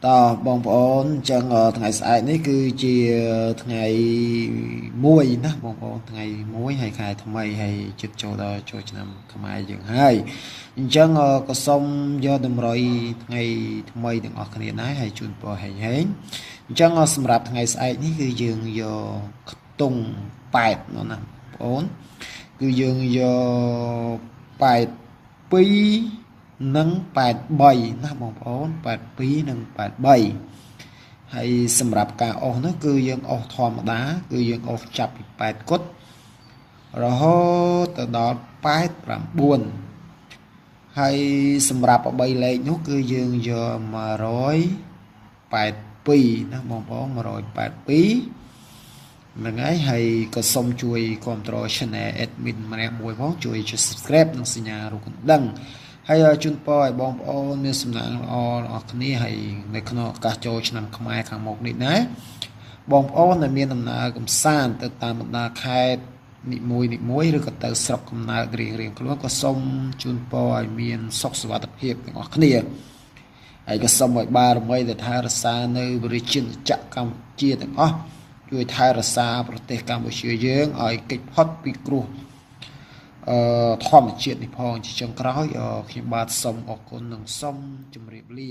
តបងប្អូនចឹងថ្ងៃស្អែកនេះគឺជាថ្ងៃមួយណាបងប្អូនថ្ងៃមួយហើយខែថ្មីហើយជិតចូលដល់ចូលឆ្នាំខ្មែរយើងហើយអញ្ចឹងក៏សូមយកតម្រុយថ្ងៃថ្មីទាំងអស់គ្នាដែរហើយជូនពរហែងអញ្ចឹងសម្រាប់ថ្ងៃស្អែកនេះគឺយើងយកខ្ទង់8ណាបងប្អូនគឺយើងយក82និង83ណាបងប្អូន82និង83ហើយសម្រាប់ការអុសនោះគឺយើងអុសធម្មតាគឺយើងអុសចាប់ពី8គុតរហូតទៅដល់89ហើយសម្រាប់3លេខនោះគឺយើងយក182ណាបងប្អូន182ហ្នឹងហើយក៏សូមជួយគាំទ្រ Channel Admin ម្នាក់មួយផងជួយ Subscribe និងសញ្ញារូបកណ្ដឹងហើយជូនពរឲ្យបងប្អូនមានសំណាងល្អអស់គ្នាហើយនៅក្នុងឱកាសចូលឆ្នាំខ្មែរខាងមុខនេះណាបងប្អូនដែលមានដំណើរកំសាន្តទៅតាមបណ្ដាខេត្តនីមួយឬក៏ទៅស្រុកកំណើតរៀងខ្លួនក៏សូមជូនពរឲ្យមានសុខសុវត្ថិភាពទាំងអស់គ្នាហើយក៏សូមឲ្យបារមីដែលថែរក្សានៅប្រជាជាតិកម្ពុជាទាំងអស់ជួយថែរក្សាប្រទេសកម្ពុជាយើងឲ្យគេចផុតពីគ្រោះធម្មជាតិនេះផងជាចុងក្រោយខ្ញុំបាទសូមអរគុណនិងសូមជម្រាបលា